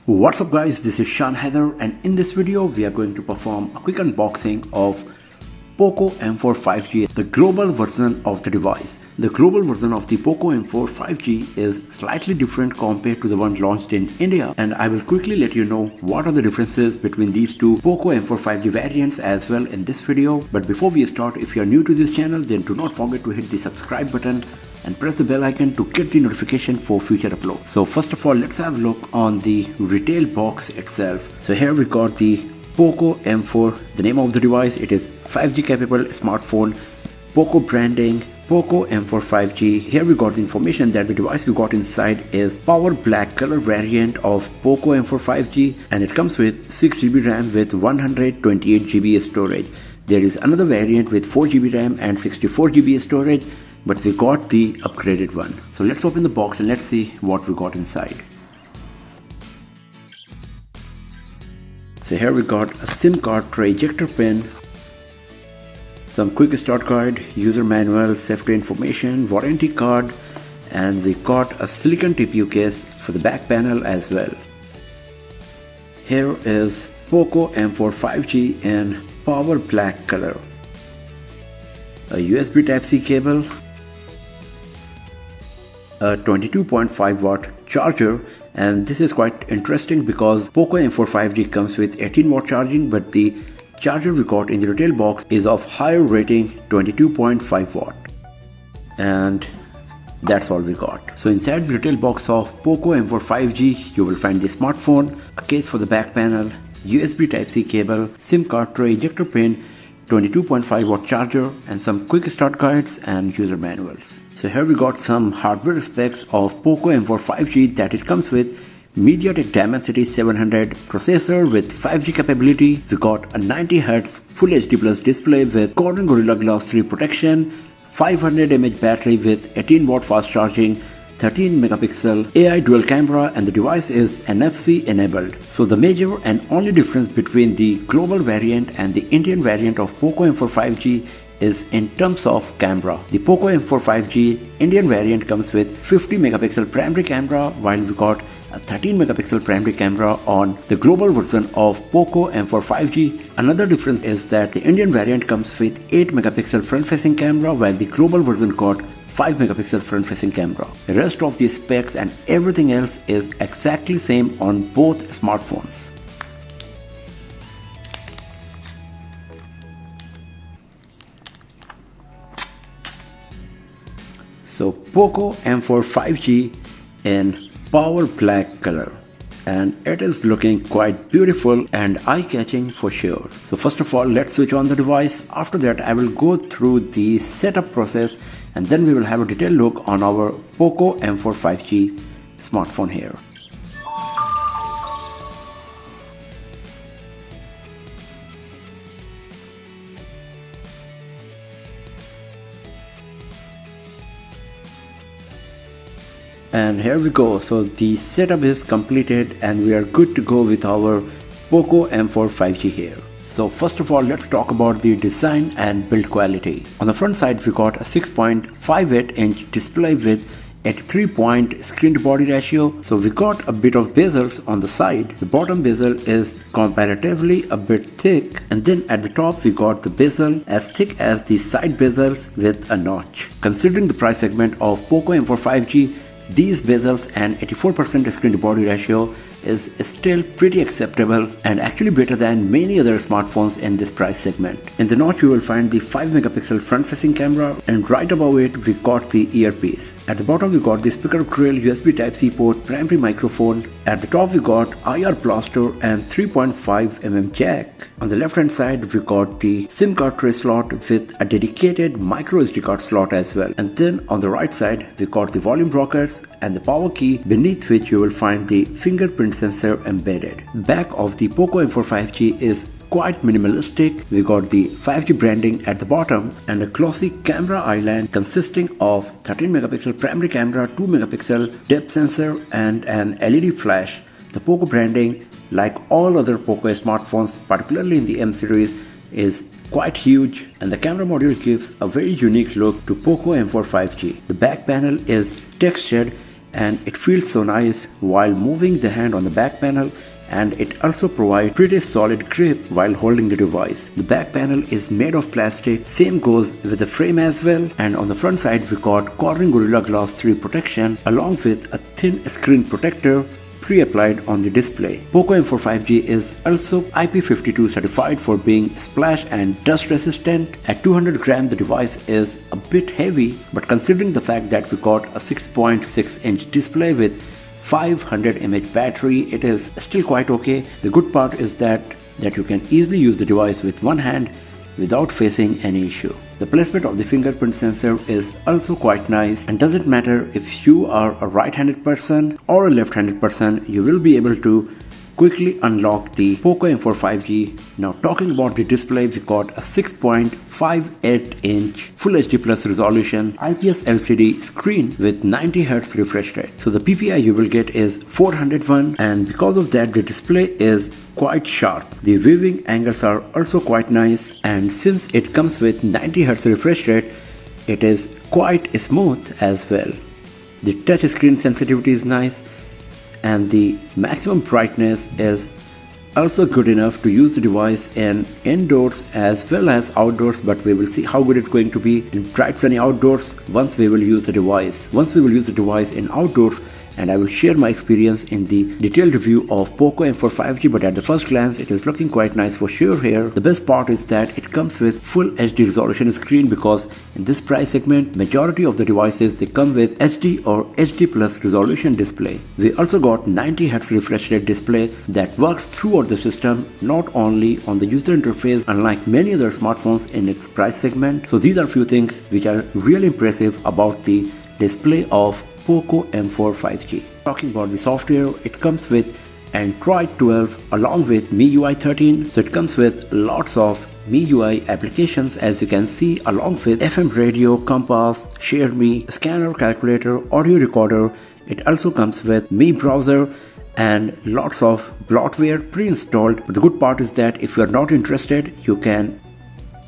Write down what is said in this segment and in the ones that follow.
What's up guys, this is Shan Heather, and in this video we are going to perform a quick unboxing of POCO M4 5G, the global version of the device. The global version of the POCO M4 5G is slightly different compared to the one launched in India, and I will quickly let you know what are the differences between these two POCO M4 5G variants as well in this video. But before we start, if you are new to this channel, then do not forget to hit the subscribe button and press the bell icon to get the notification for future uploads. So first of all, let's have a look on the retail box itself. So here we got the POCO M4, the name of the device, it is 5G capable smartphone, POCO branding, POCO M4 5G. Here we got the information that the device we got inside is power black color variant of POCO M4 5G, and it comes with 6GB RAM with 128GB storage. There is another variant with 4GB RAM and 64GB storage, but we got the upgraded one. So let's open the box and let's see what we got inside. So here we got a SIM card tray, ejector pin, some quick start guide, user manual, safety information, warranty card, and we got a silicon TPU case for the back panel as well. Here is POCO M4 5G in power black color, a USB Type-C cable, a 22.5 watt charger, and this is quite interesting because POCO M4 5G comes with 18 watt charging, but the charger we got in the retail box is of higher rating, 22.5 watt, and that's all we got. So inside the retail box of POCO M4 5G you will find the smartphone, a case for the back panel, USB Type-C cable, SIM card tray, ejector pin, 22.5 watt charger, and some quick start guides and user manuals. So here we got some hardware specs of POCO M4 5G, that it comes with MediaTek Dimensity 700 processor with 5G capability. We got a 90Hz Full HD Plus display with Corning Gorilla Glass 3 protection, 500 mAh battery with 18 watt fast charging, 13 megapixel AI dual camera, and the device is NFC enabled. So the major and only difference between the global variant and the Indian variant of POCO M4 5G is in terms of camera. The POCO M4 5G Indian variant comes with 50 megapixel primary camera, while we got a 13 megapixel primary camera on the global version of POCO M4 5G. Another difference is that the Indian variant comes with 8 megapixel front facing camera, while the global version got 5 megapixel front facing camera. The rest of the specs and everything else is exactly same on both smartphones. So POCO M4 5G in power black color, and it is looking quite beautiful and eye-catching for sure. So first of all, let's switch on the device. After that I will go through the setup process, and then we will have a detailed look on our POCO M4 5G smartphone here. And here we go. So the setup is completed and we are good to go with our POCO M4 5G here. So first of all, let's talk about the design and build quality. On the front side we got a 6.58-inch display with 83-point screen to body ratio. So we got a bit of bezels on the side. The bottom bezel is comparatively a bit thick, and then at the top we got the bezel as thick as the side bezels with a notch. Considering the price segment of POCO M4 5G, these bezels and 84% screen to body ratio is still pretty acceptable and actually better than many other smartphones in this price segment. In the notch you will find the 5 megapixel front facing camera, and right above it we got the earpiece. At the bottom we got the speaker grill, USB Type-C port, primary microphone. At the top we got IR blaster and 3.5mm jack. On the left hand side we got the SIM card tray slot with a dedicated micro SD card slot as well. And then on the right side we got the volume rockers and the power key, beneath which you will find the fingerprint sensor embedded. Back of the POCO M4 5G is quite minimalistic. We got the 5G branding at the bottom and a glossy camera island consisting of 13 megapixel primary camera, 2 megapixel depth sensor, and an LED flash. The POCO branding, like all other POCO smartphones, particularly in the M series, is quite huge, and the camera module gives a very unique look to POCO M4 5G. The back panel is textured and it feels so nice while moving the hand on the back panel, and it also provides pretty solid grip while holding the device. The back panel is made of plastic, same goes with the frame as well, and on the front side we got Corning Gorilla Glass 3 protection along with a thin screen protector pre-applied on the display. POCO M4 5G is also IP52 certified for being splash and dust resistant. At 200 grams the device is a bit heavy, but considering the fact that we got a 6.6-inch display with 500 mAh battery, it is still quite okay. The good part is that you can easily use the device with one hand without facing any issue. The placement of the fingerprint sensor is also quite nice, and doesn't matter if you are a right-handed person or a left-handed person, you will be able to quickly unlock the POCO M4 5G. Now talking about the display, we got a 6.58-inch Full HD Plus resolution IPS LCD screen with 90Hz refresh rate. So the PPI you will get is 401, and because of that the display is quite sharp. The viewing angles are also quite nice, and since it comes with 90Hz refresh rate, it is quite smooth as well. The touch screen sensitivity is nice, and the maximum brightness is also good enough to use the device in indoors as well as outdoors, but we will see how good it's going to be in bright sunny outdoors once we will use the device. Once we will use the device in outdoors, and I will share my experience in the detailed review of POCO M4 5G, but at the first glance it is looking quite nice for sure here. The best part is that it comes with full HD resolution screen, because in this price segment majority of the devices they come with HD or HD plus resolution display. We also got 90Hz refresh rate display that works throughout the system, not only on the user interface, unlike many other smartphones in its price segment. So these are few things which are really impressive about the display of POCO M4 5G. Talking about the software, it comes with Android 12 along with MIUI 13. So it comes with lots of MIUI applications, as you can see, along with FM radio, compass, share me, scanner, calculator, audio recorder. It also comes with Mi browser and lots of bloatware pre-installed. But the good part is that if you are not interested, you can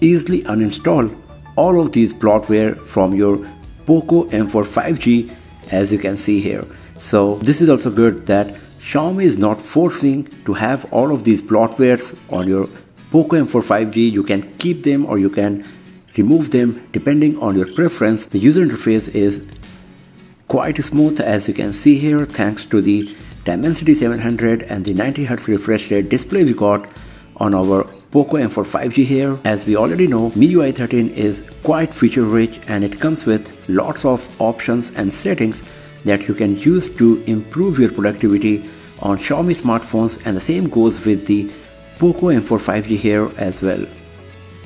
easily uninstall all of these bloatware from your POCO M4 5G, as you can see here. So this is also good that Xiaomi is not forcing to have all of these bloatwares on your POCO M4 5G. You can keep them or you can remove them depending on your preference. The user interface is quite smooth, as you can see here, thanks to the Dimensity 700 and the 90Hz refresh rate display we got on our POCO M4 5G here. As we already know, MIUI 13 is quite feature rich, and it comes with lots of options and settings that you can use to improve your productivity on Xiaomi smartphones, and the same goes with the POCO M4 5G here as well.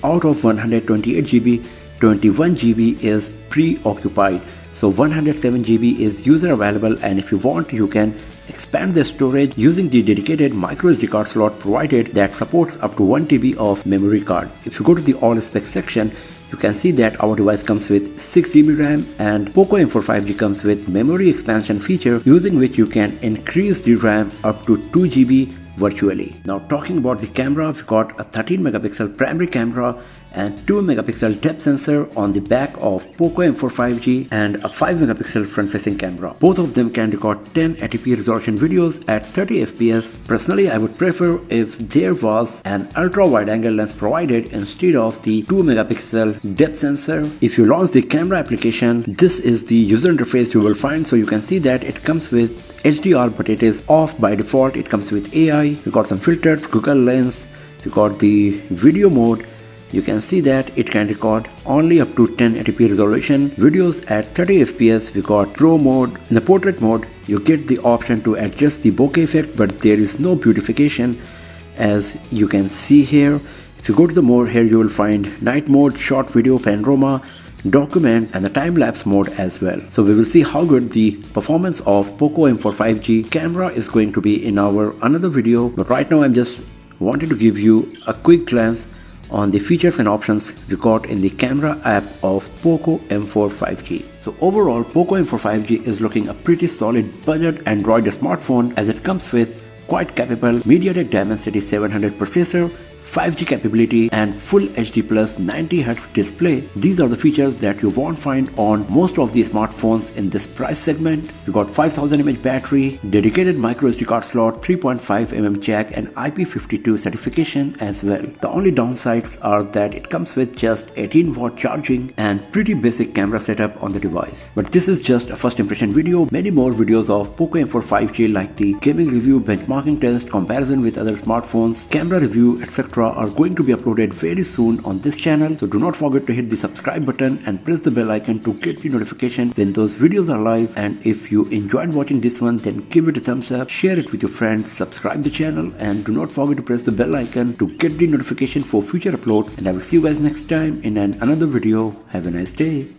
Out of 128 GB, 21 GB is preoccupied. So 107 GB is user available, and if you want you can expand the storage using the dedicated microSD card slot provided that supports up to 1 TB of memory card. If you go to the all specs section, you can see that our device comes with 6 GB RAM, and POCO M4 5G comes with memory expansion feature, using which you can increase the RAM up to 2 GB virtually. Now talking about the camera, we've got a 13 megapixel primary camera and 2 megapixel depth sensor on the back of POCO M4 5G, and a 5 megapixel front facing camera. Both of them can record 1080p resolution videos at 30 fps. Personally, I would prefer if there was an ultra wide angle lens provided instead of the 2 megapixel depth sensor. If you launch the camera application, this is the user interface you will find. So you can see that it comes with HDR, but it is off by default. It comes with AI. We got some filters, Google Lens. We got the video mode. You can see that it can record only up to 1080p resolution videos at 30 fps. We got Pro mode. In the portrait mode, you get the option to adjust the bokeh effect, but there is no beautification, as you can see here. If you go to the mode here, you will find night mode, short video, panorama, document, and the time-lapse mode as well. So we will see how good the performance of POCO M4 5G camera is going to be in our another video, but right now I'm just wanted to give you a quick glance on the features and options we got in the camera app of POCO M4 5G. So overall, POCO M4 5G is looking a pretty solid budget Android smartphone, as it comes with quite capable MediaTek Dimensity 700 processor, 5G capability and full HD plus 90Hz display. These are the features that you won't find on most of the smartphones in this price segment. You got 5000 mAh battery, dedicated micro SD card slot, 3.5 mm jack and IP52 certification as well. The only downsides are that it comes with just 18-watt charging and pretty basic camera setup on the device. But this is just a first impression video. Many more videos of POCO M4 5G like the gaming review, benchmarking test, comparison with other smartphones, camera review, etc. are going to be uploaded very soon on this channel. So do not forget to hit the subscribe button and press the bell icon to get the notification when those videos are live. And if you enjoyed watching this one, then give it a thumbs up, share it with your friends, subscribe the channel, and do not forget to press the bell icon to get the notification for future uploads. And I will see you guys next time in another video. Have a nice day.